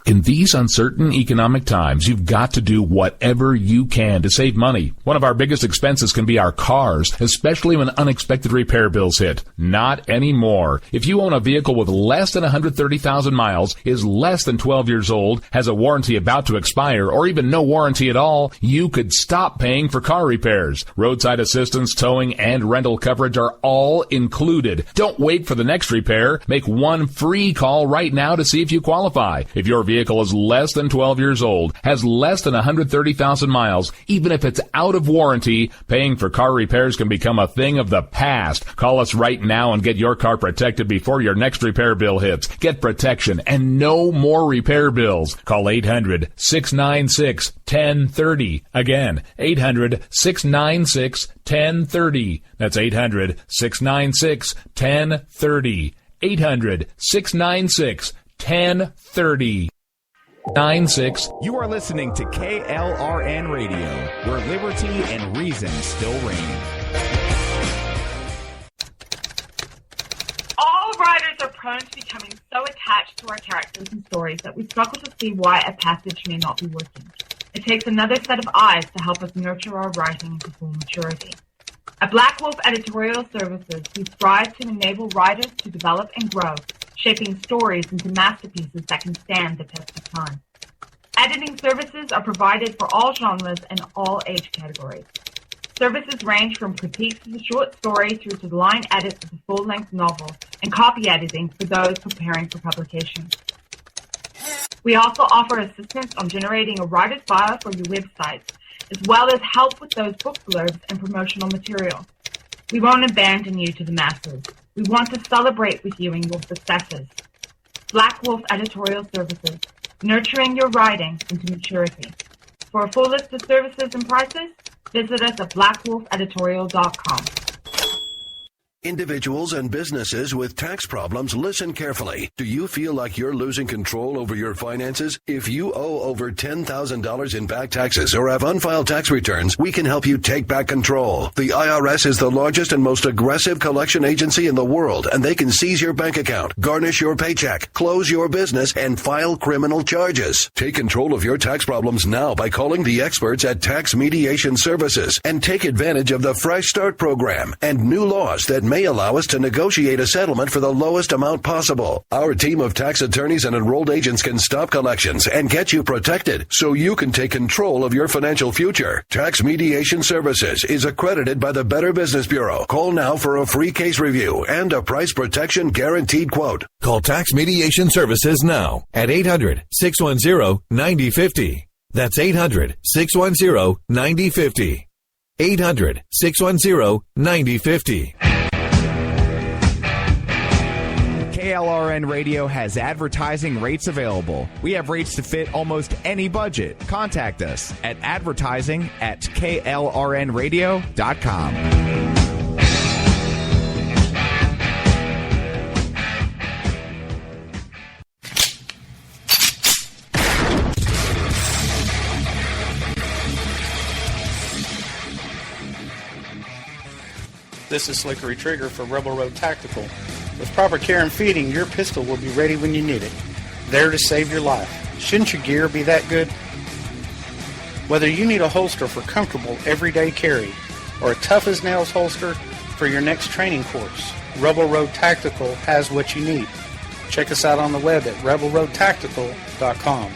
In these uncertain economic times, you've got to do whatever you can to save money. One of our biggest expenses can be our cars, especially when unexpected repair bills hit. Not anymore. If you own a vehicle with less than 130,000 miles, is less than 12 years old, has a warranty about to expire, or even no warranty at all, you could stop paying for car repairs. Roadside assistance, towing, and rental coverage are all included. Don't wait for the next repair. Make one free call right now to see if you qualify. If your vehicle is less than 12 years old, has less than 130,000 miles, even if it's out of warranty, paying for car repairs can become a thing of the past. Call us right now and get your car protected before your next repair bill hits. Get protection and no more repair bills. Call 800-696-1030. Again, 800-696-1030. That's 800-696-1030. 800-696-1030. 96. You are listening to KLRN Radio, where liberty and reason still reign. All writers are prone to becoming so attached to our characters and stories that we struggle to see why a passage may not be working. It takes another set of eyes to help us nurture our writing into full maturity. At Black Wolf Editorial Services, we strive to enable writers to develop and grow, shaping stories into masterpieces that can stand the test of time. Editing services are provided for all genres and all age categories. Services range from critiques of the short story through to the line edits of the full-length novel and copy editing for those preparing for publication. We also offer assistance on generating a writer's bio for your websites, as well as help with those book blurbs and promotional material. We won't abandon you to the masses. We want to celebrate with you in your successes. Black Wolf Editorial Services, nurturing your writing into maturity. For a full list of services and prices, visit us at blackwolfeditorial.com. Individuals and businesses with tax problems, listen carefully. Do you feel like you're losing control over your finances? If you owe over $10,000 in back taxes or have unfiled tax returns, we can help you take back control. The IRS is the largest and most aggressive collection agency in the world, and they can seize your bank account, garnish your paycheck, close your business, and file criminal charges. Take control of your tax problems now by calling the experts at Tax Mediation Services and take advantage of the Fresh Start program and new laws that may allow us to negotiate a settlement for the lowest amount possible. Our team of tax attorneys and enrolled agents can stop collections and get you protected so you can take control of your financial future. Tax Mediation Services is accredited by the Better Business Bureau. Call now for a free case review and a price protection guaranteed quote. Call Tax Mediation Services now at 800-610-9050. That's 800-610-9050. 800-610-9050. KLRN Radio has advertising rates available. We have rates to fit almost any budget. Contact us at advertising@klrnradio.com. This is Slickery Trigger for Rebel Road Tactical. With proper care and feeding, your pistol will be ready when you need it. There to save your life. Shouldn't your gear be that good? Whether you need a holster for comfortable everyday carry or a tough-as-nails holster for your next training course, Rebel Road Tactical has what you need. Check us out on the web at rebelroadtactical.com.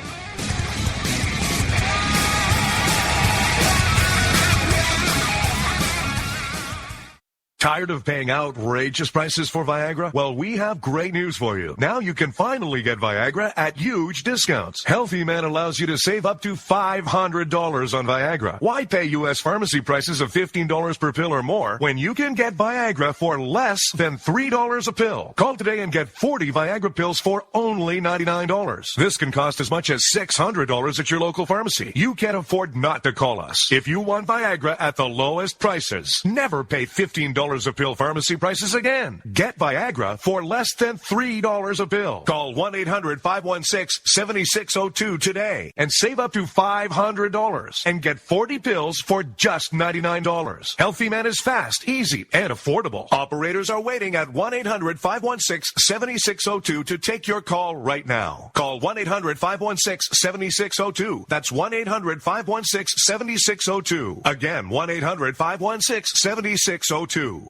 Tired of paying outrageous prices for Viagra? Well, we have great news for you. Now you can finally get Viagra at huge discounts. Healthy Man allows you to save up to $500 on Viagra. Why pay U.S. pharmacy prices of $15 per pill or more when you can get Viagra for less than $3 a pill? Call today and get 40 Viagra pills for only $99. This can cost as much as $600 at your local pharmacy. You can't afford not to call us. If you want Viagra at the lowest prices, never pay $15 a of pill pharmacy prices again. Get Viagra for less than $3 a pill. Call 1-800-516-7602 today and save up to $500 and get 40 pills for just $99. Healthy Man is fast, easy, and affordable. Operators are waiting at 1-800-516-7602 to take your call right now. Call 1-800-516-7602. That's 1-800-516-7602. Again, 1-800-516-7602.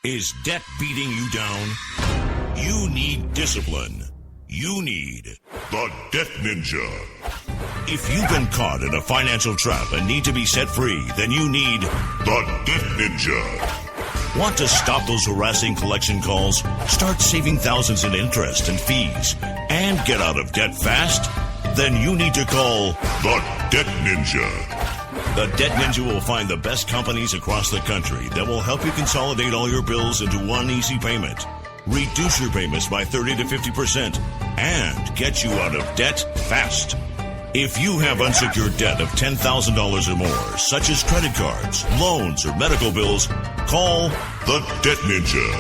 Is debt beating you down? You need discipline. You need the Debt Ninja. If you've been caught in a financial trap and need to be set free, then you need the Debt Ninja. Want to stop those harassing collection calls, start saving thousands in interest and fees, and get out of debt fast? Then you need to call the Debt Ninja. The Debt Ninja will find the best companies across the country that will help you consolidate all your bills into one easy payment, reduce your payments by 30 to 50%, and get you out of debt fast. If you have unsecured debt of $10,000 or more, such as credit cards, loans, or medical bills, call the Debt Ninja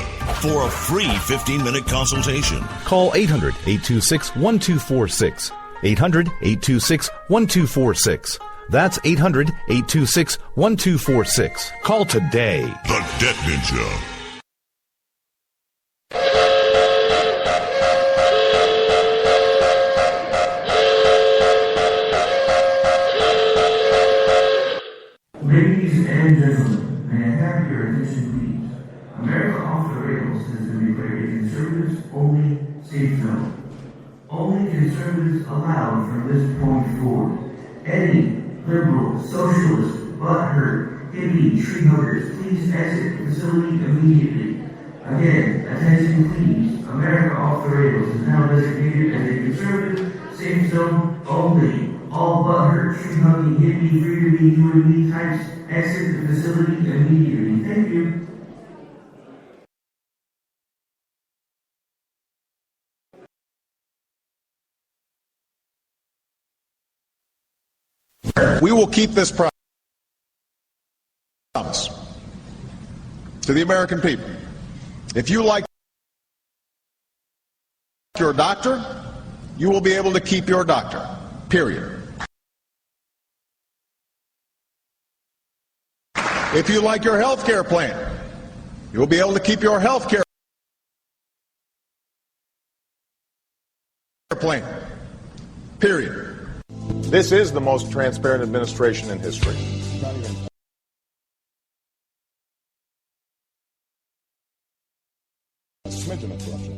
for a free 15-minute consultation. Call 800-826-1246. 800-826-1246. That's 800-826-1246. Call today. The Debt Ninja. Ladies and gentlemen, may I have your attention please? America Off the Rails has been declared a conservatives-only safe zone. Only conservatives allowed from this point forward. Any liberal, socialist, butthurt, hippie, tree huggers, please exit the facility immediately. Again, attention please. America Off the Rails is now designated as a conservative safe zone only. All butthurt, tree-hugging, hippie, free-to-be, you-and-me types exit the facility immediately. Thank you. We will keep this promise to the American people. If you like your doctor, you will be able to keep your doctor. Period. If you like your health care plan, you'll be able to keep your health care plan. Period. This is the most transparent administration in history.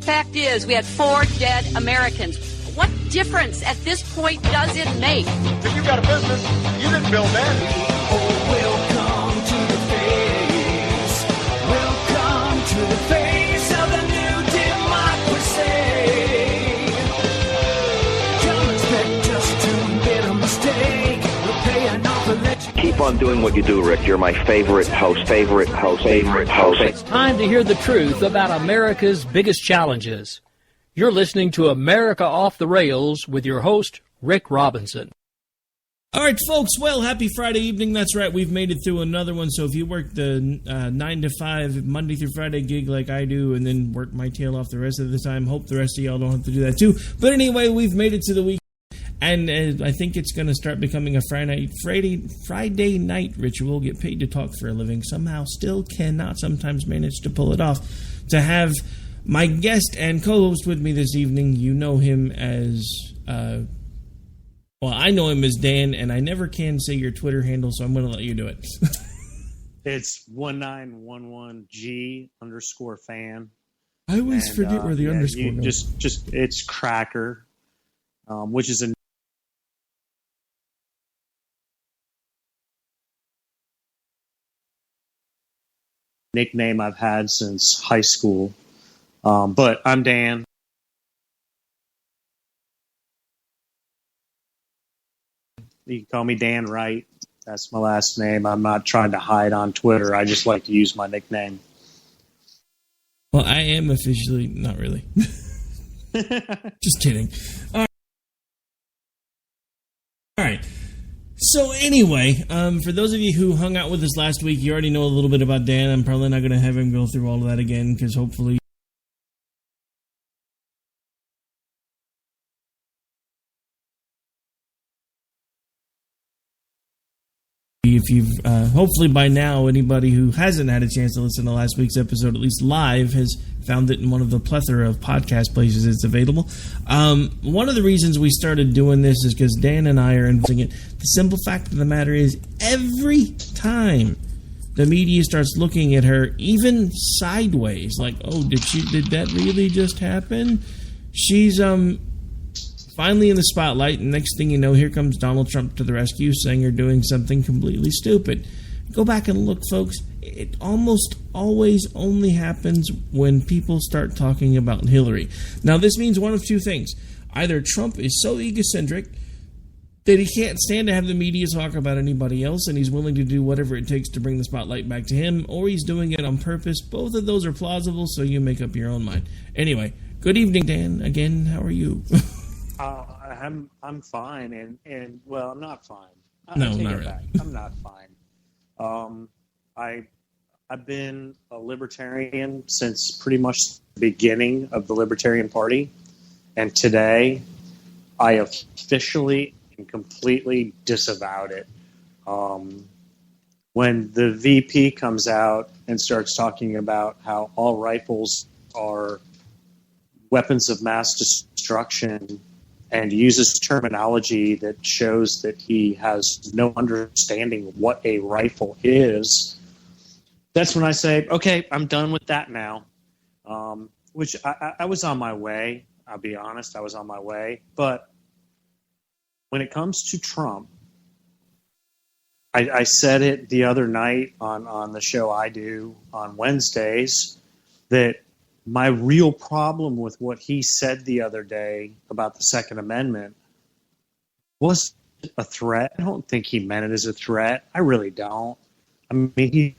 Fact is, we had 4 dead Americans. What difference at this point does it make? If you've got a business, you didn't build that. Oh, welcome to the face. Welcome to the face of the new democracy. Come expect us to admit a mistake. We'll pay enough to let you keep on doing what you do, Rick. You're my favorite host. It's time to hear the truth about America's biggest challenges. You're listening to America Off the Rails with your host, Rick Robinson. All right, folks. Well, happy Friday evening. That's right. We've made it through another one. So if you work the 9 to 5 Monday through Friday gig like I do and then work my tail off the rest of the time, hope the rest of y'all don't have to do that too. But anyway, we've made it to the week. And I think it's going to start becoming a Friday night ritual. Get paid to talk for a living. Somehow still cannot sometimes manage to pull it off. To have my guest and co-host with me this evening, you know him as... well, I know him as Dan, and I never can say your Twitter handle, so I'm going to let you do it. It's 1911G_fan. I always forget where the underscore goes. Just it's Cracker, which is a nickname I've had since high school. But I'm Dan. You can call me Dan Wright. That's my last name. I'm not trying to hide on Twitter. I just like to use my nickname. Well, I am officially... Not really. Just kidding. All right. So anyway, for those of you who hung out with us last week, you already know a little bit about Dan. I'm probably not going to have him go through all of that again because hopefully if you've hopefully by now anybody who hasn't had a chance to listen to last week's episode, at least live, has found it in one of the plethora of podcast places it's available. One of the reasons we started doing this is because Dan and I are investing it. The simple fact of the matter is, every time the media starts looking at her, even sideways, like, oh, did that really just happen? She's finally in the spotlight, and next thing you know, here comes Donald Trump to the rescue, saying you're doing something completely stupid. Go back and look, folks. It almost always only happens when people start talking about Hillary. Now, this means one of two things. Either Trump is so egocentric that he can't stand to have the media talk about anybody else, and he's willing to do whatever it takes to bring the spotlight back to him, or he's doing it on purpose. Both of those are plausible, so you make up your own mind. Anyway, good evening, Dan. Again, how are you? I'm fine, and well, I'm not fine. No, not really. I'm not fine. I've been a libertarian since pretty much the beginning of the Libertarian Party, and today I officially and completely disavowed it. When the VP comes out and starts talking about how all rifles are weapons of mass destruction and uses terminology that shows that he has no understanding of what a rifle is, that's when I say, okay, I'm done with that now. Which I was on my way. I'll be honest, I was on my way. But when it comes to Trump, I said it the other night on the show I do on Wednesdays, that my real problem with what he said the other day about the Second Amendment was a threat. I don't think he meant it as a threat. I really don't. I mean,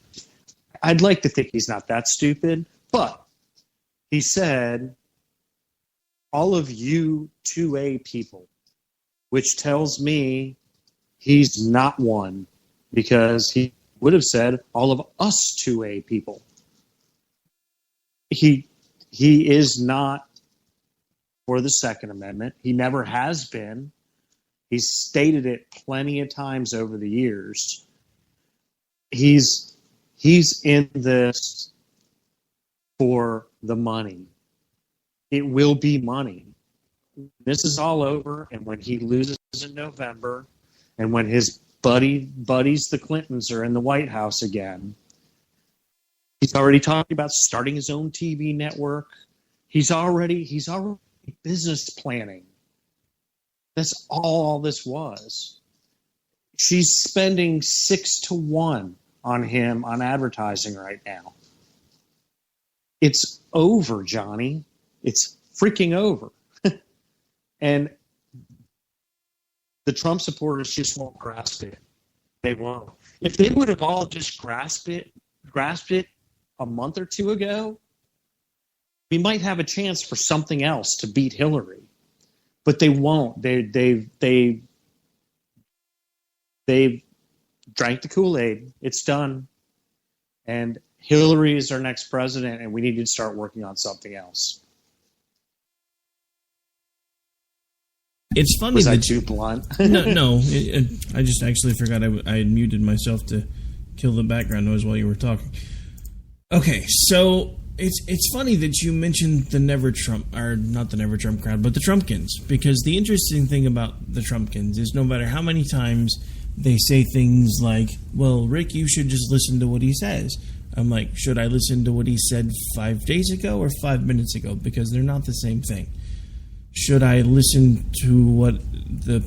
I'd like to think he's not that stupid, but he said, all of you 2A people, which tells me he's not one, because he would have said all of us 2A people. He is not for the Second Amendment. He never has been. He's stated it plenty of times over the years. He's in this for the money. It will be money. This is all over, and when he loses in November, and when his buddies, the Clintons, are in the White House again, he's already talking about starting his own TV network. He's already business planning. That's all this was. She's spending 6-to-1 on him on advertising right now. It's over, Johnny. It's freaking over. And the Trump supporters just won't grasp it. They won't. If they would have all just grasped it a month or two ago, we might have a chance for something else to beat Hillary. But they won't. They've drank the Kool-Aid. It's done. And Hillary is our next president, and we need to start working on something else. It's funny. Was that too blunt? No. I just actually forgot I had muted myself to kill the background noise while you were talking. Okay, so it's funny that you mentioned the Never Trump, or not the Never Trump crowd, but the Trumpkins, because the interesting thing about the Trumpkins is no matter how many times they say things like, well, Rick, you should just listen to what he says. I'm like, should I listen to what he said 5 days ago or 5 minutes ago? Because they're not the same thing. Should I listen to what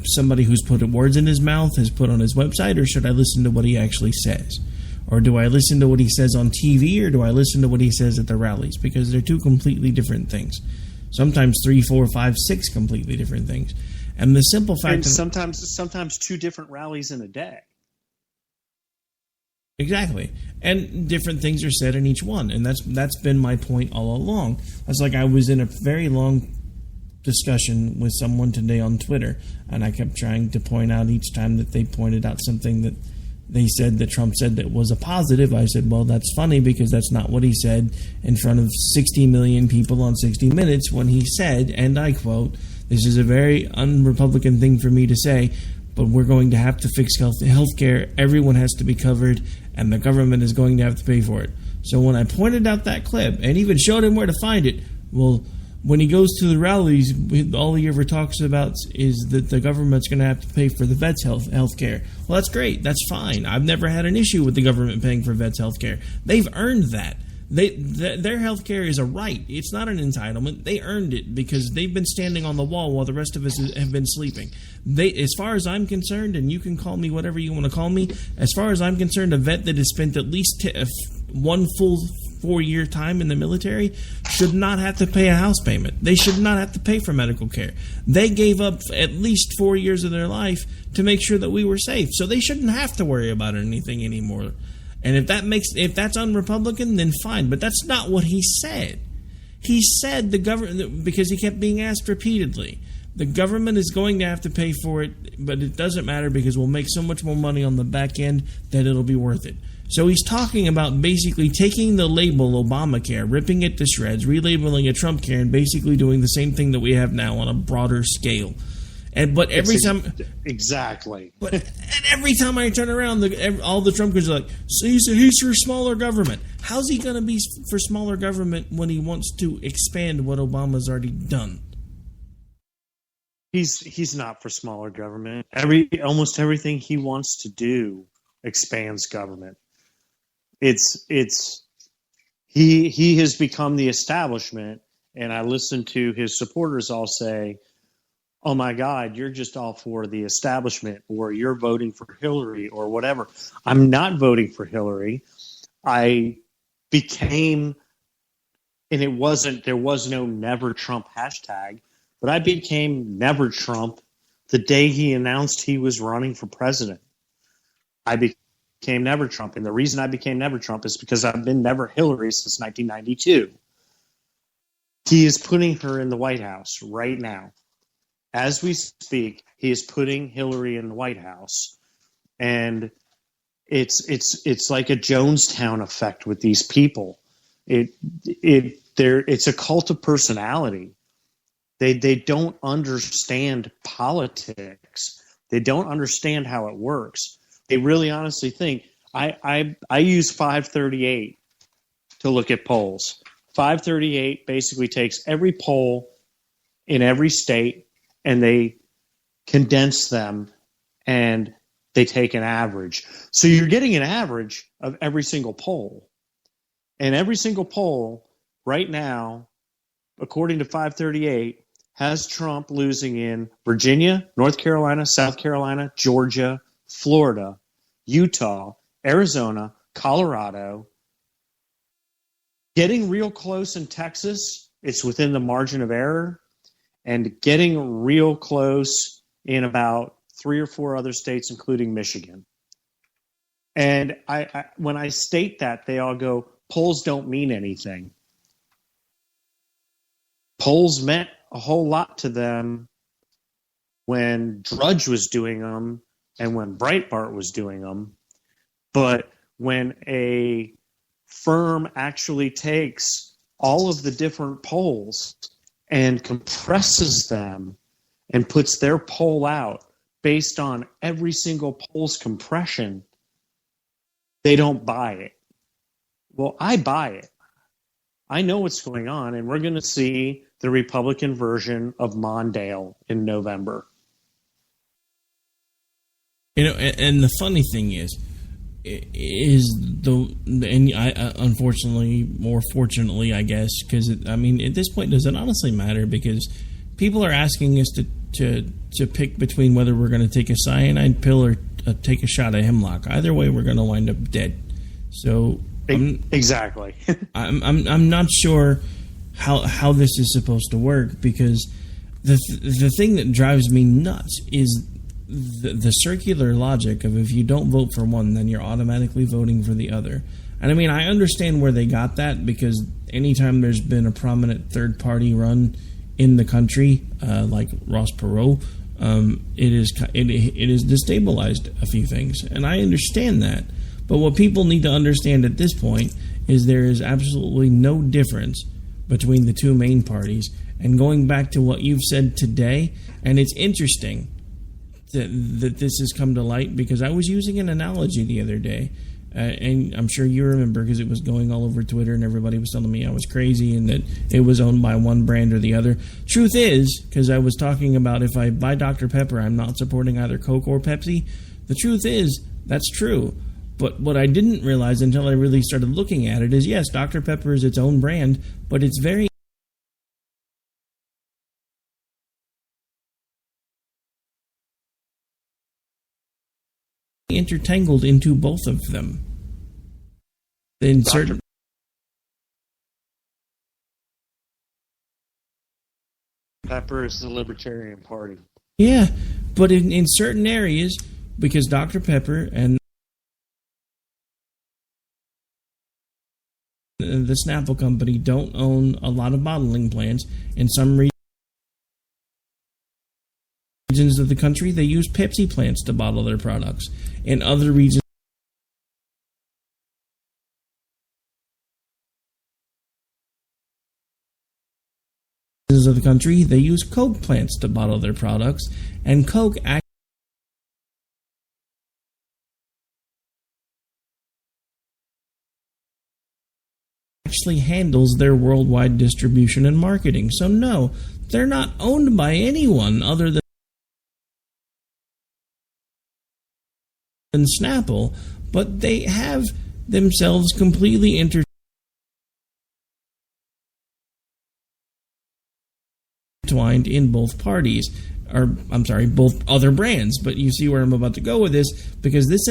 somebody who's put words in his mouth has put on his website, or should I listen to what he actually says? Or do I listen to what he says on TV, or do I listen to what he says at the rallies? Because they're two completely different things. Sometimes 3, 4, 5, 6 completely different things. And the simple fact sometimes two different rallies in a day. Exactly. And different things are said in each one. And that's been my point all along. It's like I was in a very long discussion with someone today on Twitter, and I kept trying to point out each time that they pointed out something that they said that Trump said that was a positive. I said, well, that's funny because that's not what he said in front of 60 million people on 60 Minutes when he said, and I quote, "This is a very un-Republican thing for me to say, but we're going to have to fix health care. Everyone has to be covered, and the government is going to have to pay for it." So when I pointed out that clip and even showed him where to find it, well, when he goes to the rallies, all he ever talks about is that the government's going to have to pay for the vets' health care. Well, that's great. That's fine. I've never had an issue with the government paying for vets' health care. They've earned that. Their health care is a right. It's not an entitlement. They earned it because they've been standing on the wall while the rest of us have been sleeping. As far as I'm concerned, and you can call me whatever you want to call me, as far as I'm concerned, a vet that has spent at least one full 4-year time in the military should not have to pay a house payment. They should not have to pay for medical care. They gave up at least 4 years of their life to make sure that we were safe. So they shouldn't have to worry about anything anymore. And if that's un-Republican, then fine. But that's not what he said. He said the government, because he kept being asked repeatedly, the government is going to have to pay for it, but it doesn't matter because we'll make so much more money on the back end that it'll be worth it. So he's talking about basically taking the label Obamacare, ripping it to shreds, relabeling it Trump care, and basically doing the same thing that we have now on a broader scale. But every time, exactly. But every time I turn around, all the Trumpers are like, "So he's for smaller government." How's he going to be for smaller government when he wants to expand what Obama's already done? He's not for smaller government. Almost everything he wants to do expands government. He has become the establishment, and I listen to his supporters all say, "Oh my God, you're just all for the establishment, or you're voting for Hillary, or whatever." I'm not voting for Hillary. I became, and there was no Never Trump hashtag, but I became Never Trump the day he announced he was running for president. I became Never Trump, and the reason I became Never Trump is because I've been Never Hillary since 1992. He is putting her in the White House right now. As we speak, he is putting Hillary in the White House, and it's like a Jonestown effect with these people. It's a cult of personality. They don't understand politics. They don't understand how it works. They really honestly think. I use 538 to look at polls. 538 basically takes every poll in every state, and they condense them, and they take an average. So you're getting an average of every single poll. And every single poll right now, according to 538, has Trump losing in Virginia, North Carolina, South Carolina, Georgia, Florida, Utah, Arizona, Colorado. Getting real close in Texas, it's within the margin of error. And getting real close in about 3 or 4 other states, including Michigan. And I when I state that, they all go, polls don't mean anything. Polls meant a whole lot to them when Drudge was doing them and when Breitbart was doing them. But when a firm actually takes all of the different polls and compresses them and puts their poll out based on every single poll's compression, they don't buy it. Well, I buy it. I know what's going on, and we're going to see the Republican version of Mondale in November. You know, and the funny thing is unfortunately, more fortunately, I guess, because at this point, does it honestly matter? Because people are asking us to pick between whether we're going to take a cyanide pill or take a shot of hemlock. Either way, we're going to wind up dead. So exactly, I'm not sure how this is supposed to work, because the thing that drives me nuts is the circular logic of if you don't vote for one, then you're automatically voting for the other. And I mean, I understand where they got that, because anytime there's been a prominent third party run in the country, like Ross Perot, it is destabilized a few things, and I understand that. But what people need to understand at this point is there is absolutely no difference between the two main parties. And going back to what you've said today, and it's interesting that this has come to light, because I was using an analogy the other day, and I'm sure you remember because it was going all over Twitter and everybody was telling me I was crazy and that it was owned by one brand or the other. Truth is, because I was talking about if I buy Dr. Pepper, I'm not supporting either Coke or Pepsi. The truth is, that's true. But what I didn't realize until I really started looking at it is, yes, Dr. Pepper is its own brand, but it's very intertangled into both of them. In certain Pepper is the Libertarian Party. Yeah, but in certain areas, because Dr. Pepper and the Snapple company don't own a lot of bottling plants. In some regions of the country, they use Pepsi plants to bottle their products. In other regions of the country, they use Coke plants to bottle their products, and Coke actually handles their worldwide distribution and marketing. So no, they're not owned by anyone other than Snapple, but they have themselves completely intertwined in both parties, or I'm sorry, both other brands. But you see where I'm about to go with this, because this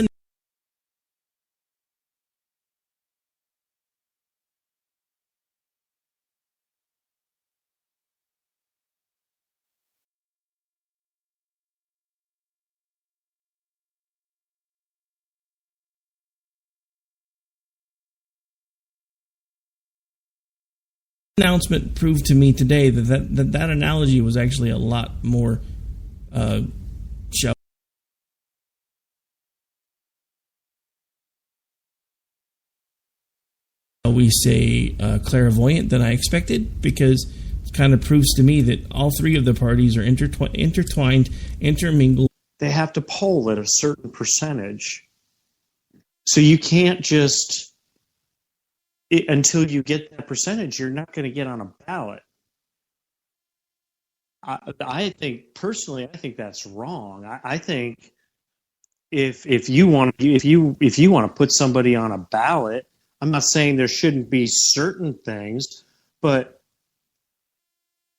announcement proved to me today that analogy was actually a lot more shall we say clairvoyant than I expected, because it kind of proves to me that all three of the parties are intertwined, intermingled. They have to poll at a certain percentage, so you can't just until you get that percentage, you're not going to get on a ballot. I think personally, I think that's wrong. I think if you want to put somebody on a ballot, I'm not saying there shouldn't be certain things, but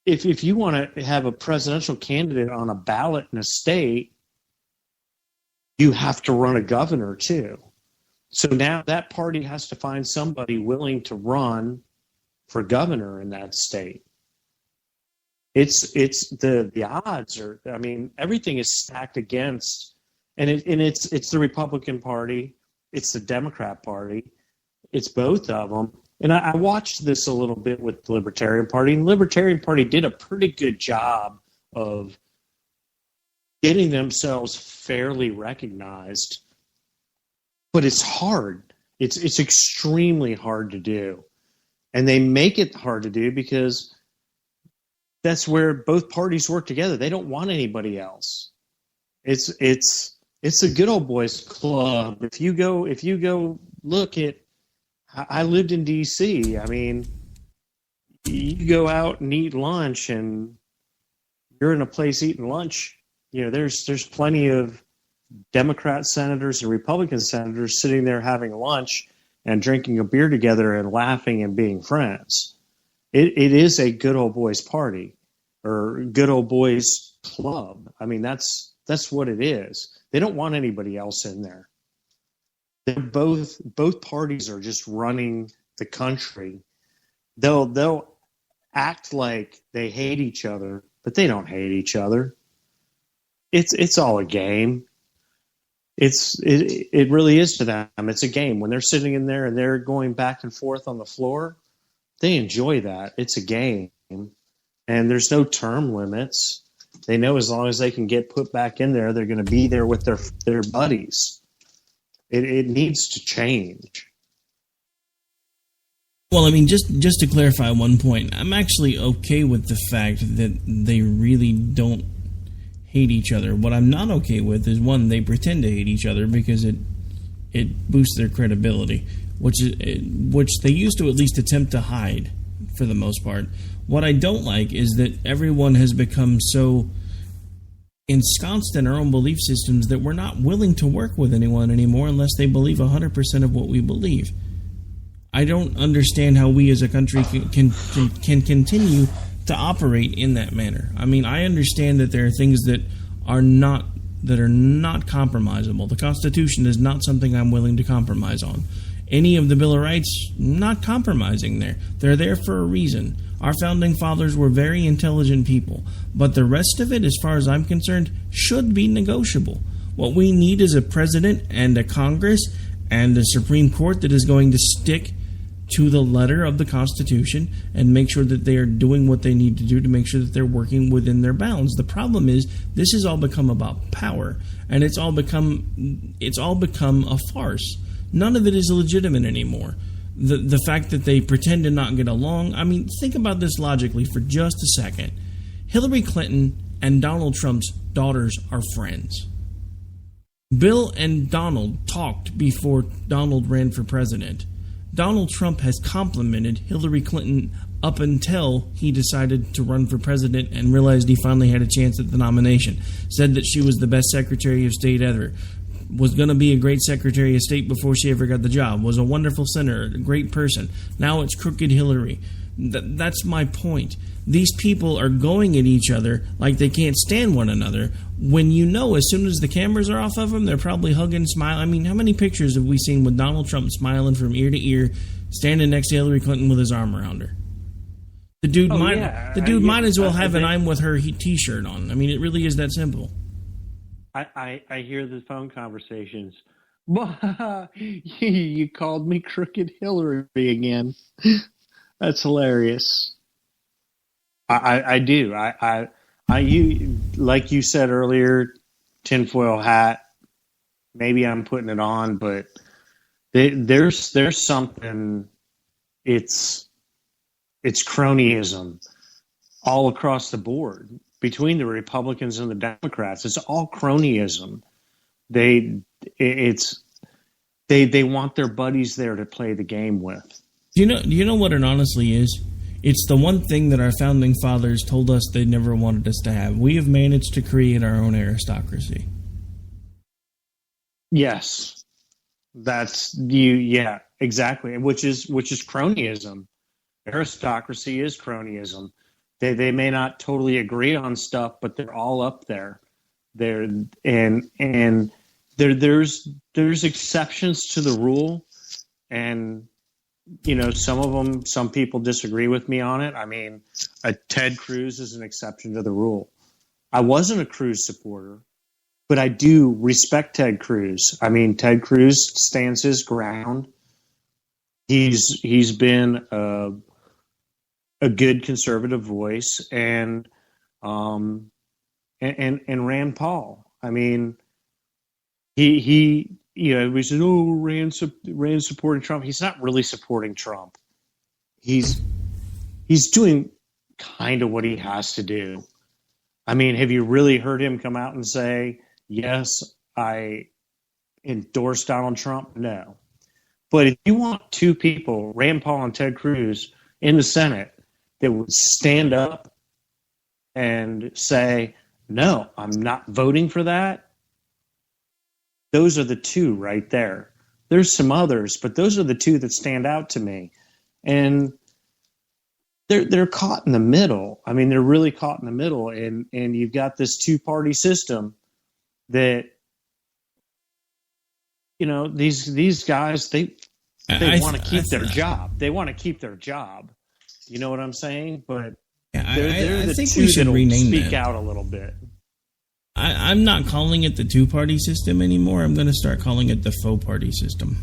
if you want to have a presidential candidate on a ballot in a state, you have to run a governor too. So now that party has to find somebody willing to run for governor in that state. It's the odds are, I mean, everything is stacked against, and it's the Republican Party, it's the Democrat Party, it's both of them. And I watched this a little bit with the Libertarian Party, and the Libertarian Party did a pretty good job of getting themselves fairly recognized. But it's hard. It's extremely hard to do. And they make it hard to do because that's where both parties work together. They don't want anybody else. It's a good old boys club. If you go look at, I lived in DC. I mean, you go out and eat lunch and you're in a place eating lunch. You know, there's plenty of Democrat senators and Republican senators sitting there having lunch and drinking a beer together and laughing and being friends. It is a good old boys party or good old boys club. I mean, that's what it is. They don't want anybody else in there. They're both parties are just running the country. They'll act like they hate each other, but they don't hate each other. It's all a game. It really is to them. It's a game. When they're sitting in there and they're going back and forth on the floor, they enjoy that. It's a game. And there's no term limits. They know as long as they can get put back in there, they're going to be there with their buddies. It needs to change. Well, I mean, just to clarify one point, I'm actually okay with the fact that they really don't hate each other. What I'm not okay with is, one, they pretend to hate each other because it boosts their credibility, which they used to at least attempt to hide for the most part. What I don't like is that everyone has become so ensconced in our own belief systems that we're not willing to work with anyone anymore unless they believe 100% of what we believe. I don't understand how we as a country can continue to operate in that manner. I mean, I understand that there are things that are not compromisable. The Constitution is not something I'm willing to compromise on. Any of the Bill of Rights, not compromising there. They're there for a reason. Our founding fathers were very intelligent people, but the rest of it, as far as I'm concerned, should be negotiable. What we need is a president and a Congress and a Supreme Court that is going to stick to the letter of the Constitution and make sure that they are doing what they need to do to make sure that they're working within their bounds. The problem is this has all become about power, and it's all become a farce. None of it is legitimate anymore. The fact that they pretend to not get along, I mean, think about this logically for just a second. Hillary Clinton and Donald Trump's daughters are friends. Bill and Donald talked before Donald ran for president. Donald Trump has complimented Hillary Clinton up until he decided to run for president and realized he finally had a chance at the nomination. Said that she was the best Secretary of State ever. Was going to be a great Secretary of State before she ever got the job. Was a wonderful senator, a great person. Now it's crooked Hillary. That's my point. These people are going at each other like they can't stand one another, when you know as soon as the cameras are off of them, they're probably hugging, smiling. I mean, how many pictures have we seen with Donald Trump smiling from ear to ear, standing next to Hillary Clinton with his arm around her? The dude might as well have an I'm with her t-shirt on. I mean, it really is that simple. I hear the phone conversations. You called me Crooked Hillary again. That's hilarious. I do. You like you said earlier, tinfoil hat. Maybe I'm putting it on, but there's something. It's cronyism all across the board between the Republicans and the Democrats. It's all cronyism. They want their buddies there to play the game with. Do you know what it honestly is? It's the one thing that our founding fathers told us they never wanted us to have. We have managed to create our own aristocracy. Yes. That's you. Yeah, exactly. Which is cronyism. Aristocracy is cronyism. They may not totally agree on stuff, but they're all up there. There's exceptions to the rule, and some people disagree with me on it. I mean, Ted Cruz is an exception to the rule. I wasn't a Cruz supporter, but I do respect Ted Cruz. I mean, Ted Cruz stands his ground. He's been a good conservative voice, and Rand Paul. I mean, we said, oh, Rand supporting Trump. He's not really supporting Trump. He's doing kind of what he has to do. I mean, have you really heard him come out and say, yes, I endorse Donald Trump? No. But if you want two people, Rand Paul and Ted Cruz, in the Senate that would stand up and say, no, I'm not voting for that, those are the two right there. There's some others, but those are the two that stand out to me. And they're caught in the middle. I mean, they're really caught in the middle. And you've got this two-party system that, these guys, they want to keep their job. They want to keep their job. You know what I'm saying? But they're the two that will speak out a little bit. I'm not calling it the two-party system anymore. I'm going to start calling it the faux party system.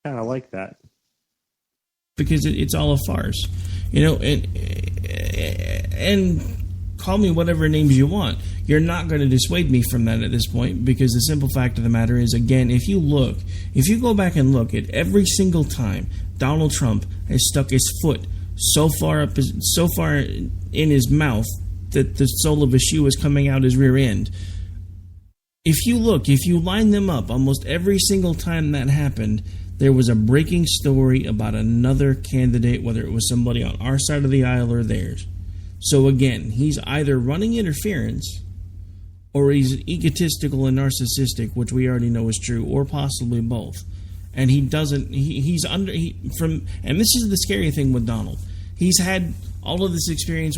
Kind of like that. because it's all a farce, and call me whatever names you want. You're not going to dissuade me from that at this point, because the simple fact of the matter is, again, if you go back and look at every single time Donald Trump has stuck his foot so far in his mouth that the sole of his shoe is coming out his rear end. If you line them up, almost every single time that happened, there was a breaking story about another candidate, whether it was somebody on our side of the aisle or theirs. So again, he's either running interference, or he's egotistical and narcissistic, which we already know is true, or possibly both. And and this is the scary thing with Donald. He's had all of this experience.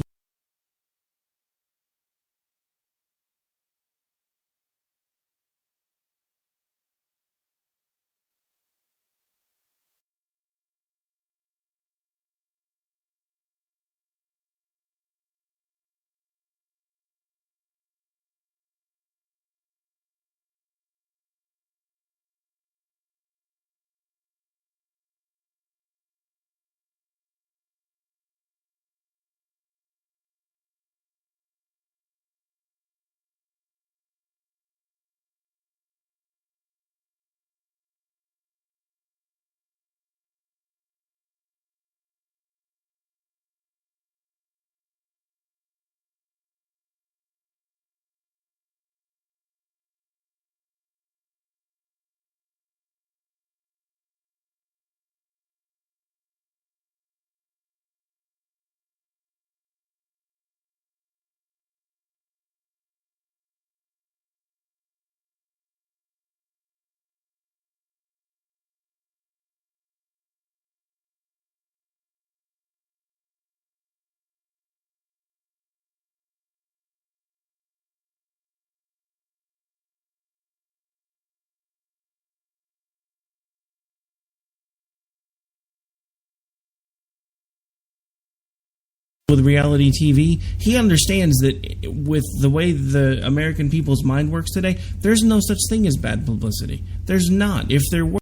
With reality TV, he understands that with the way the American people's mind works today, there's no such thing as bad publicity. There's not. If there were...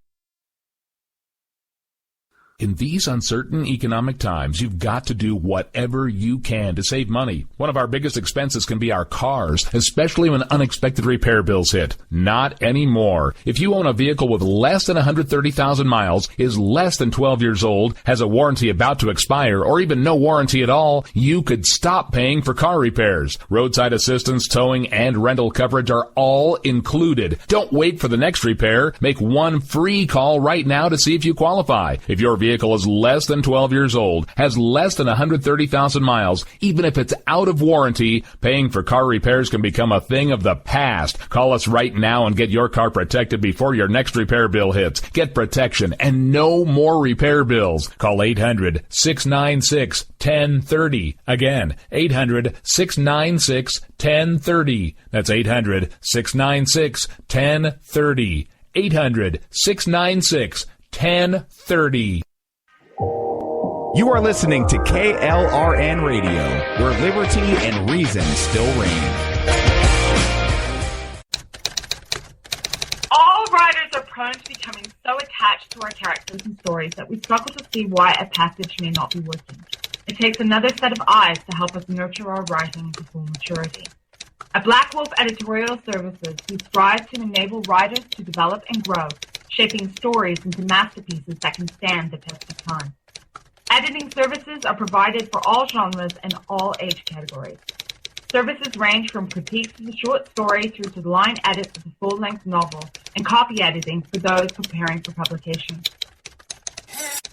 In these uncertain economic times, you've got to do whatever you can to save money. One of our biggest expenses can be our cars, especially when unexpected repair bills hit. Not anymore. If you own a vehicle with less than 130,000 miles, is less than 12 years old, has a warranty about to expire, or even no warranty at all, you could stop paying for car repairs. Roadside assistance, towing, and rental coverage are all included. Don't wait for the next repair. Make one free call right now to see if you qualify. If your vehicle is less than 12 years old, has less than 130,000 miles, even if it's out of warranty, paying for car repairs can become a thing of the past. Call us right now and get your car protected before your next repair bill hits. Get protection and no more repair bills. Call 800-696-1030. Again, 800-696-1030. That's 800-696-1030. 800-696-1030. You are listening to KLRN Radio, where liberty and reason still reign. All writers are prone to becoming so attached to our characters and stories that we struggle to see why a passage may not be working. It takes another set of eyes to help us nurture our writing into full maturity. At Black Wolf Editorial Services, we strive to enable writers to develop and grow, shaping stories into masterpieces that can stand the test of time. Editing services are provided for all genres and all age categories. Services range from critiques of the short story through to the line edits of the full-length novel and copy editing for those preparing for publication.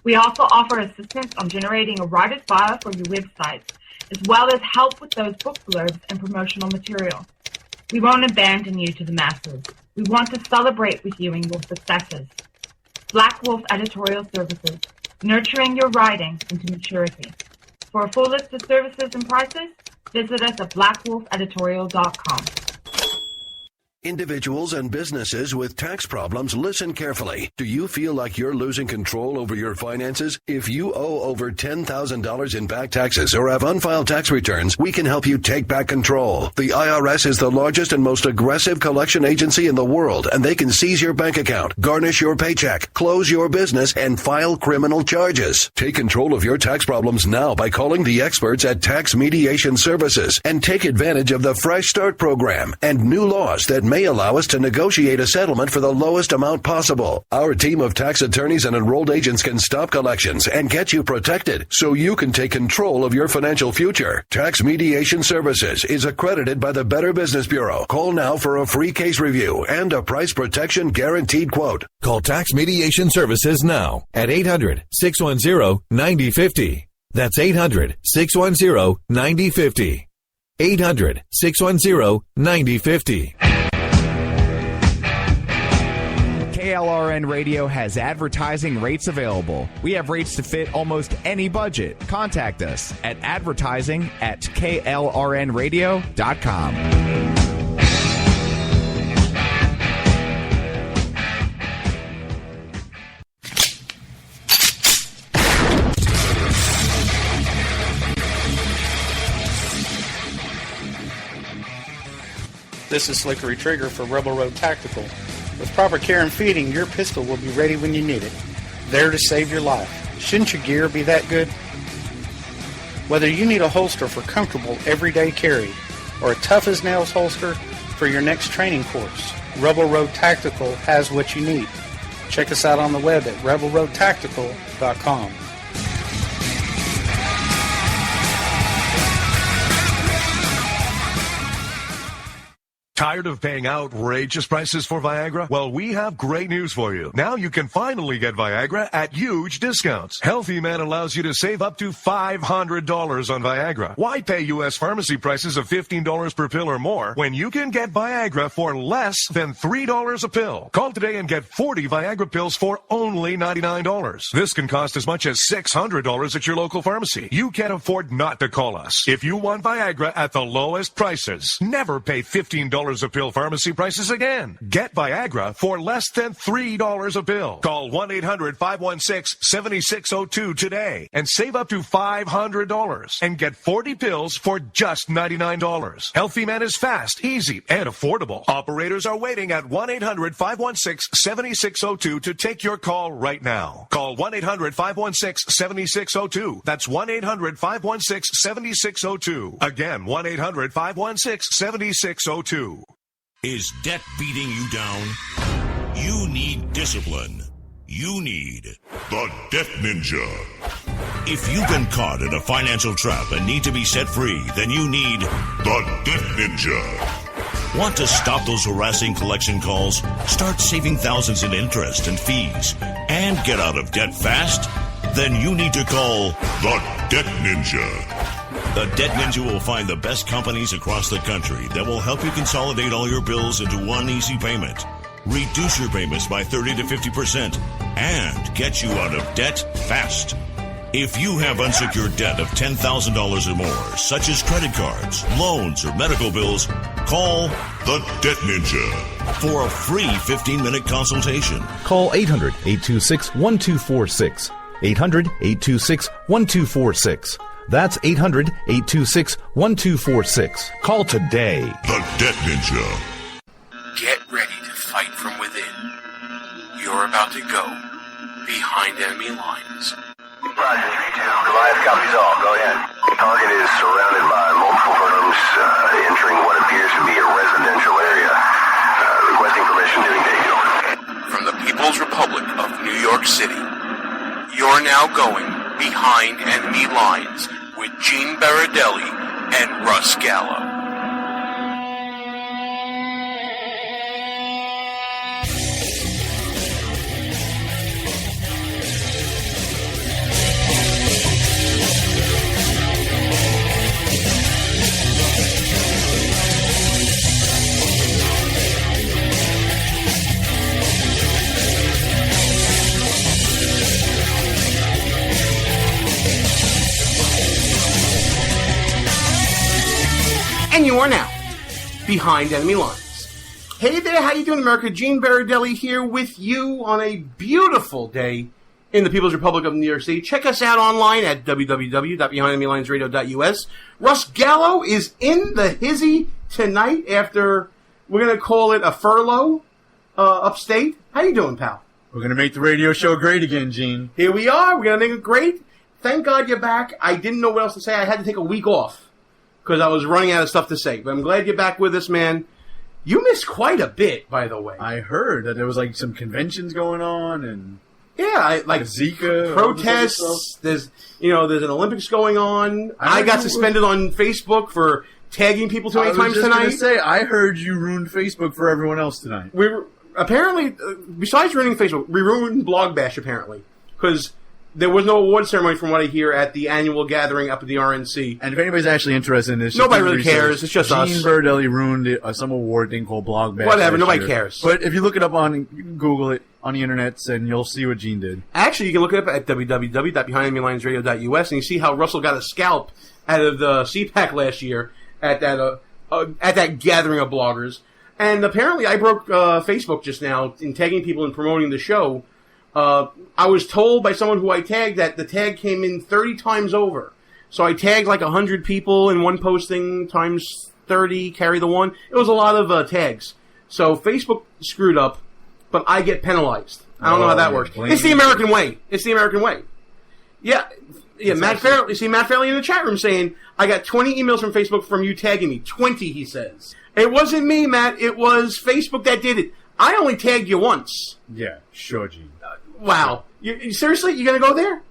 We also offer assistance on generating a writer's bio for your website, as well as help with those book blurbs and promotional material. We won't abandon you to the masses. We want to celebrate with you in your successes. Black Wolf Editorial Services, nurturing your writing into maturity. For a full list of services and prices, visit us at blackwolfeditorial.com. Individuals and businesses with tax problems, listen carefully. Do you feel like you're losing control over your finances? If you owe over $10,000 in back taxes or have unfiled tax returns, we can help you take back control. The IRS is the largest and most aggressive collection agency in the world, and they can seize your bank account, garnish your paycheck, close your business, and file criminal charges. Take control of your tax problems now by calling the experts at Tax Mediation Services and take advantage of the Fresh Start program and new laws that may allow us to negotiate a settlement for the lowest amount possible. Our team of tax attorneys and enrolled agents can stop collections and get you protected so you can take control of your financial future. Tax Mediation Services is accredited by the Better Business Bureau. Call now for a free case review and a price protection guaranteed quote. Call Tax Mediation Services now at 800-610-9050. That's 800-610-9050. 800-610-9050. KLRN Radio has advertising rates available. We have rates to fit almost any budget. Contact us at advertising@klrnradio.com. This is Slickery Trigger for Rebel Road Tactical. With proper care and feeding, your pistol will be ready when you need it. There to save your life. Shouldn't your gear be that good? Whether you need a holster for comfortable everyday carry or a tough-as-nails holster for your next training course, Rebel Road Tactical has what you need. Check us out on the web at rebelroadtactical.com. Tired of paying outrageous prices for Viagra? Well, we have great news for you. Now you can finally get Viagra at huge discounts. Healthy Man allows you to save up to $500 on Viagra. Why pay U.S. pharmacy prices of $15 per pill or more when you can get Viagra for less than $3 a pill? Call today and get 40 Viagra pills for only $99. This can cost as much as $600 at your local pharmacy. You can't afford not to call us. If you want Viagra at the lowest prices, never pay $15 a pill pharmacy prices again. Get Viagra for less than $3 a pill. Call 1-800-516-7602 today and save up to $500 and get 40 pills for just $99. Healthy Man is fast, easy, and affordable. Operators are waiting at 1-800-516-7602 to take your call right now. Call 1-800-516-7602. That's 1-800-516-7602. Again, 1-800-516-7602. Is debt beating you down? You need discipline. You need the Debt Ninja. If you've been caught in a financial trap and need to be set free, then you need the Debt Ninja. Want to stop those harassing collection calls, start saving thousands in interest and fees, and get out of debt fast? Then you need to call the Debt Ninja. The Debt Ninja will find the best companies across the country that will help you consolidate all your bills into one easy payment, reduce your payments by 30 to 50%, and get you out of debt fast. If you have unsecured debt of $10,000 or more, such as credit cards, loans, or medical bills, call the Debt Ninja for a free 15-minute consultation. Call 800-826-1246. 800-826-1246. That's 800-826-1246. Call today. The Debt Ninja. Get ready to fight from within. You're about to go behind enemy lines. Roger, 3-2. Goliath copies all. Go ahead. The target is surrounded by multiple firms entering what appears to be a residential area. Requesting permission to engage over. From the People's Republic of New York City, you're now going behind enemy lines with Gene Baradelli and Russ Gallo. And you are now behind enemy lines. Hey there, how you doing, America? Gene Baradelli here with you on a beautiful day in the People's Republic of New York City. Check us out online at www.BehindEnemyLinesRadio.us. Russ Gallo is in the hizzy tonight after, we're going to call it a furlough upstate. How you doing, pal? We're going to make the radio show great again, Gene. Here we are. We're going to make it great. Thank God you're back. I didn't know what else to say. I had to take a week off because I was running out of stuff to say. But I'm glad you're back with us, man. You missed quite a bit, by the way. I heard that there was like some conventions going on and like Zika protests. There's an Olympics going on. I got suspended on Facebook for tagging people too many times tonight. I was just going to say, I heard you ruined Facebook for everyone else tonight. We were apparently, besides ruining Facebook, we ruined Blog Bash apparently because there was no award ceremony, from what I hear, at the annual gathering up at the RNC. And if anybody's actually interested in this, nobody really cares. It's just us. Gene Baradelli ruined some award thing called Blog Bash. Whatever, nobody cares. But if you look it up you can Google it on the internet, and you'll see what Gene did. Actually, you can look it up at www.BehindEnemyLinesRadio.us, and you see how Russell got a scalp out of the CPAC last year at that gathering of bloggers. And apparently, I broke Facebook just now in tagging people and promoting the show. I was told by someone who I tagged that the tag came in 30 times over. So I tagged like 100 people in one posting times 30, carry the one. It was a lot of tags. So Facebook screwed up, but I get penalized. I don't know how that works. It's the American way. Yeah, Matt Fairley. See Matt Fairley in the chat room saying, I got 20 emails from Facebook from you tagging me. 20, he says. It wasn't me, Matt. It was Facebook that did it. I only tagged you once. Yeah, sure, Gene. Wow. Seriously? You going to go there?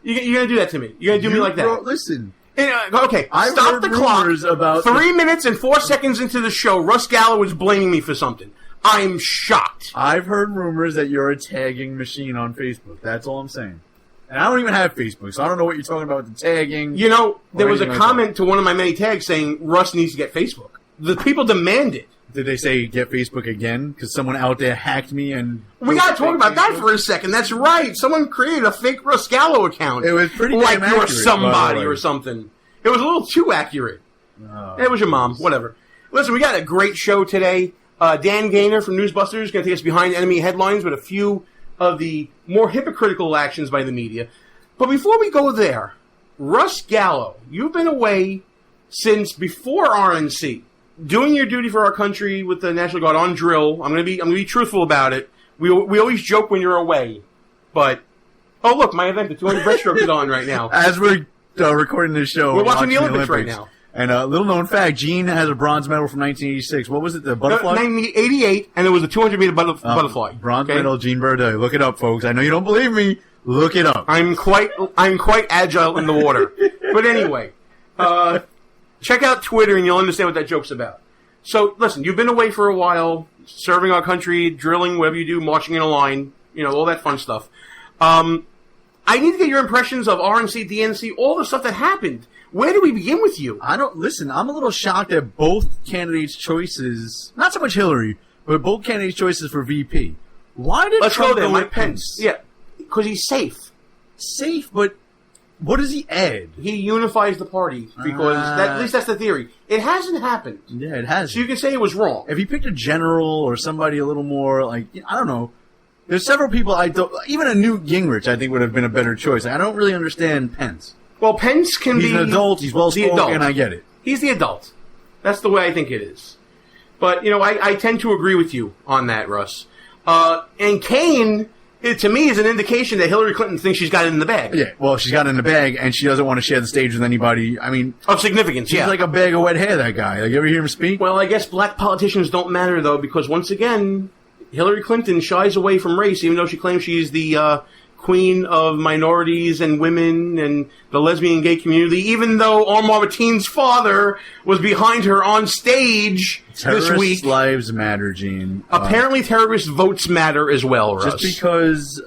You're going to do that to me? You're going to do me like that? Bro, listen. Okay, I've stop the clock. About 3 minutes and 4 seconds into the show, Russ Gallo is blaming me for something. I'm shocked. I've heard rumors that you're a tagging machine on Facebook. That's all I'm saying. And I don't even have Facebook, so I don't know what you're talking about with the tagging. You know, there was a comment to one of my many tags saying Russ needs to get Facebook. The people demand it. Did they say get Facebook again? Because someone out there hacked me and... We got to talk about that for a second. That's right. Someone created a fake Russ Gallo account. It was pretty like damn you're accurate, somebody or something. It was a little too accurate. It was your mom. Whatever. Listen, we got a great show today. Dan Gaynor from Newsbusters is going to take us behind enemy headlines with a few of the more hypocritical actions by the media. But before we go there, Russ Gallo, you've been away since before RNC. Doing your duty for our country with the National Guard on drill. I'm gonna be truthful about it. We always joke when you're away, but look, my event, the 200 breaststroke, is on right now. As we're recording this show, we're watching the Olympics right now. And a little known fact: Gene has a bronze medal from 1986. What was it? The butterfly? 1988, and it was a 200-meter butterfly. Bronze medal, Gene Baradelli. Look it up, folks. I know you don't believe me. Look it up. I'm quite agile in the water. But anyway. Check out Twitter and you'll understand what that joke's about. So, listen, you've been away for a while, serving our country, drilling, whatever you do, marching in a line, all that fun stuff. I need to get your impressions of RNC, DNC, all the stuff that happened. Where do we begin with you? I'm a little shocked at both candidates' choices, not so much Hillary, but both candidates' choices for VP. Why did Trump go with Pence? Yeah, because he's safe. Safe, but... What does he add? He unifies the party, because at least that's the theory. It hasn't happened. Yeah, it hasn't. So you can say it was wrong. If he picked a general or somebody a little more, I don't know. There's several people even a Newt Gingrich I think would have been a better choice. I don't really understand Pence. Well, Pence can be... He's an adult, he's well-spoken, I get it. He's the adult. That's the way I think it is. But, I tend to agree with you on that, Russ. And Kane... It, to me, is an indication that Hillary Clinton thinks she's got it in the bag. Yeah, well, she's got it in the bag, and she doesn't want to share the stage with anybody. I mean... Of significance, He's like a bag of wet hair, that guy. You ever hear him speak? Well, I guess black politicians don't matter, though, because once again, Hillary Clinton shies away from race, even though she claims she's the queen of minorities and women and the lesbian and gay community, even though Omar Mateen's father was behind her on stage this week. Terrorist lives matter, Gene. Apparently terrorist votes matter as well, Russ. Just because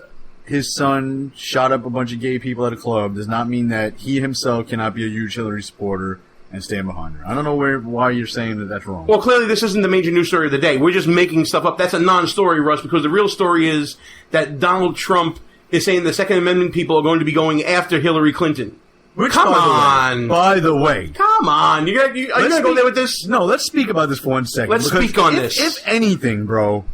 his son shot up a bunch of gay people at a club does not mean that he himself cannot be a huge Hillary supporter and stand behind her. I don't know why you're saying that that's wrong. Well, clearly this isn't the major news story of the day. We're just making stuff up. That's a non-story, Russ, because the real story is that Donald Trump is saying the Second Amendment people are going to be going after Hillary Clinton. Which, Come on. By the way. Come on. Are you going to go there with this? No, let's speak about this for 1 second. Let's speak on this. If anything, bro,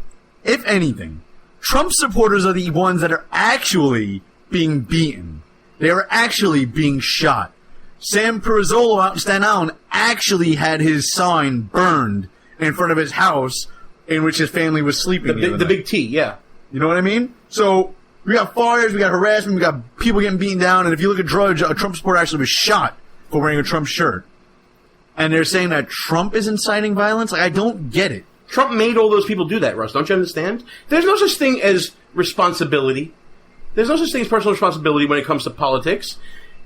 Trump supporters are the ones that are actually being beaten. They are actually being shot. Sam Pirozzolo out in Staten Island actually had his sign burned in front of his house in which his family was sleeping. The big T, yeah. You know what I mean? So we got fires, we got harassment, we got people getting beaten down, and if you look at Drudge, a Trump supporter actually was shot for wearing a Trump shirt. And they're saying that Trump is inciting violence? Like, I don't get it. Trump made all those people do that, Russ. Don't you understand? There's no such thing as responsibility. There's no such thing as personal responsibility when it comes to politics.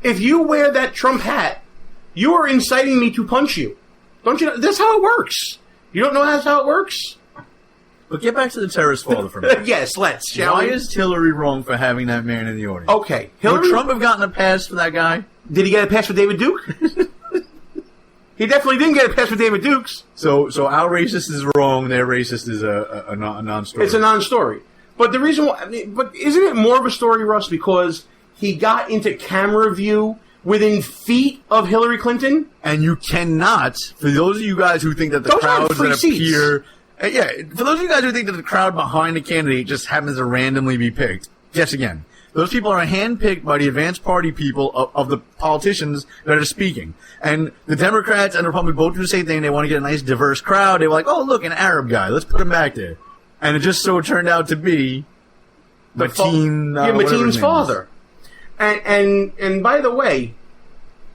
If you wear that Trump hat, you are inciting me to punch you. Don't you know? That's how it works. You don't know that's how it works? But get back to the terrorist father for a minute. Yes, let's. Why is Hillary wrong for having that man in the audience? Okay. Would Trump have gotten a pass for that guy? Did he get a pass for David Duke? He definitely didn't get a pass for David Dukes. So our racist is wrong, their racist is a non-story. It's a non-story. But the reason why... But isn't it more of a story, Russ, because he got into camera view within feet of Hillary Clinton? And you cannot, for those of you guys who think that the crowds that appear... for those of you guys who think that the crowd behind a candidate just happens to randomly be picked, guess again. Those people are handpicked by the advanced party people of the politicians that are speaking. And the Democrats and the Republicans both do the same thing. They want to get a nice, diverse crowd. They were like, oh, look, an Arab guy. Let's put him back there. And it just so turned out to be Mateen's father. And by the way,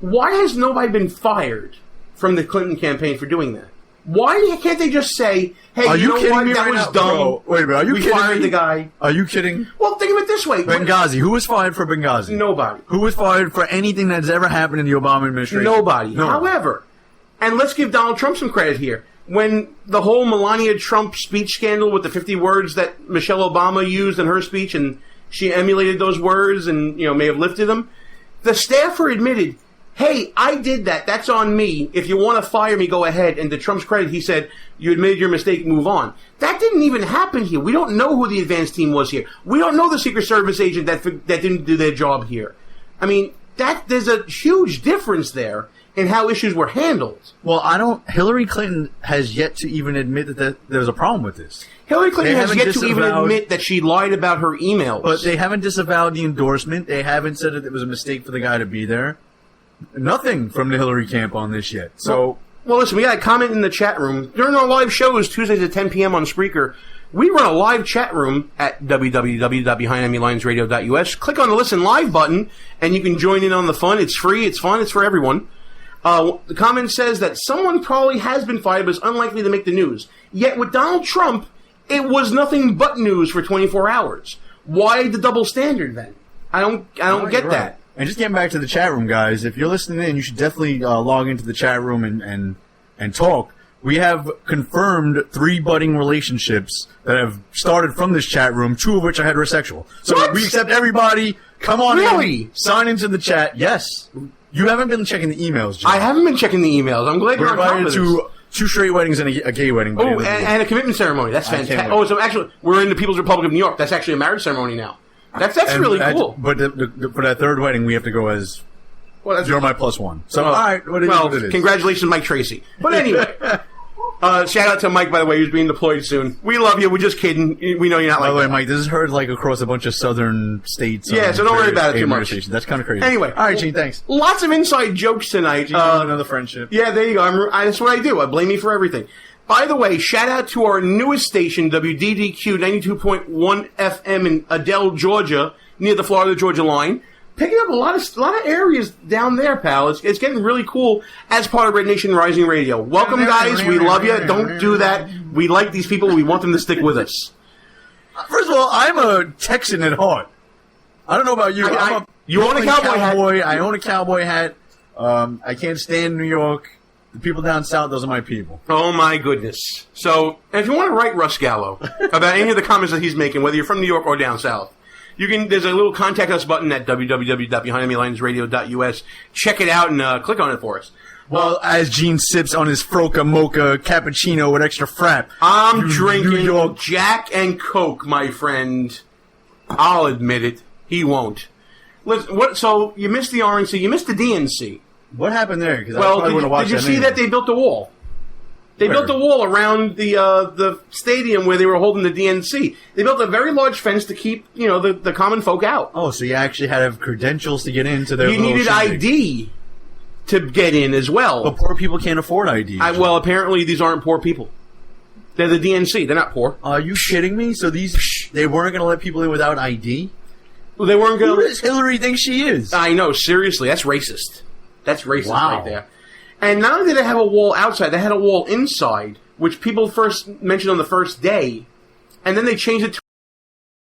why has nobody been fired from the Clinton campaign for doing that? Why can't they just say, hey, are you know kidding what? me That right was now? dumb. Bro, wait a minute. Are you we kidding fired me? the guy. Are you kidding? Well, think of it this way. Benghazi. Who was fired for Benghazi? Nobody. Who was fired for anything that's ever happened in the Obama administration? Nobody. However, and let's give Donald Trump some credit here. When the whole Melania Trump speech scandal with the 50 words that Michelle Obama used in her speech, and she emulated those words and may have lifted them, the staffer admitted, hey, I did that. That's on me. If you want to fire me, go ahead. And to Trump's credit, he said, you admitted your mistake, move on. That didn't even happen here. We don't know who the advance team was here. We don't know the Secret Service agent that didn't do their job here. I mean, there's a huge difference there in how issues were handled. Well, Hillary Clinton has yet to even admit that there was a problem with this. Hillary Clinton has yet to even admit that she lied about her emails. But they haven't disavowed the endorsement. They haven't said that it was a mistake for the guy to be there. Nothing from the Hillary camp on this yet. So, well, listen, we got a comment in the chat room. During our live shows, Tuesdays at 10 p.m. on Spreaker, we run a live chat room at www.behindemylines.radio.us. Click on the Listen Live button, and you can join in on the fun. It's free, it's fun, it's for everyone. The comment says that someone probably has been fired, but is unlikely to make the news. Yet with Donald Trump, it was nothing but news for 24 hours. Why the double standard then? I don't get that. And just getting back to the chat room, guys, if you're listening in, you should definitely log into the chat room and talk. We have confirmed 3 budding relationships that have started from this chat room, 2 of which are heterosexual. So we accept everybody. Come on in. Sign into the chat. Yes. You haven't been checking the emails, Jim. I haven't been checking the emails. I'm glad you're on top of this. We're invited to 2 straight weddings and a gay wedding. Oh, and a commitment ceremony. That's fantastic. Oh, so actually, we're in the People's Republic of New York. That's actually a marriage ceremony now. That's really cool. But for that 3rd wedding, we have to go as you're my +1. So, all right. What it is. Congratulations, Mike Tracy. But anyway, shout out to Mike, by the way, who's being deployed soon. We love you. We're just kidding. We know you're not by the way, that. Mike, this is heard across a bunch of southern states. Yeah, so don't worry about it too much. That's kind of crazy. Anyway. All right, Gene, thanks. Lots of inside jokes tonight. Another friendship. Yeah, there you go. That's what I do. I blame me for everything. By the way, shout out to our newest station, WDDQ 92.1 FM in Adele, Georgia, near the Florida-Georgia line. Picking up a lot of areas down there, pal. It's getting really cool as part of Red Nation Rising Radio. Welcome, guys. We love you. Don't do that. We like these people. We want them to stick with us. First of all, I'm a Texan at heart. I don't know about you. You own a cowboy hat. I own a cowboy hat. I can't stand New York. The people down south, those are my people. Oh, my goodness. So, if you want to write Russ Gallo about any of the comments that he's making, whether you're from New York or down south, there's a little contact us button at www.behindemylines.radio.us. Check it out and click on it for us. Well, as Gene sips on his Froca Mocha cappuccino with extra frap. I'm drinking Jack and Coke, my friend. I'll admit it. He won't. Listen, so you missed the RNC, you missed the DNC. What happened there? Because did you see that they built a wall? They built a wall around the stadium where they were holding the DNC. They built a very large fence to keep the common folk out. Oh, so you actually had to have credentials to get into their. You needed ID to get in as well. But poor people can't afford ID. Well, apparently these aren't poor people. They're the DNC. They're not poor. Are you shitting me? So they weren't going to let people in without ID? Well, they weren't going to. Who does Hillary think she is? I know. Seriously, that's racist. That's racist Wow. right there. And not only did they have a wall outside, they had a wall inside, which people first mentioned on the first day, and then they changed it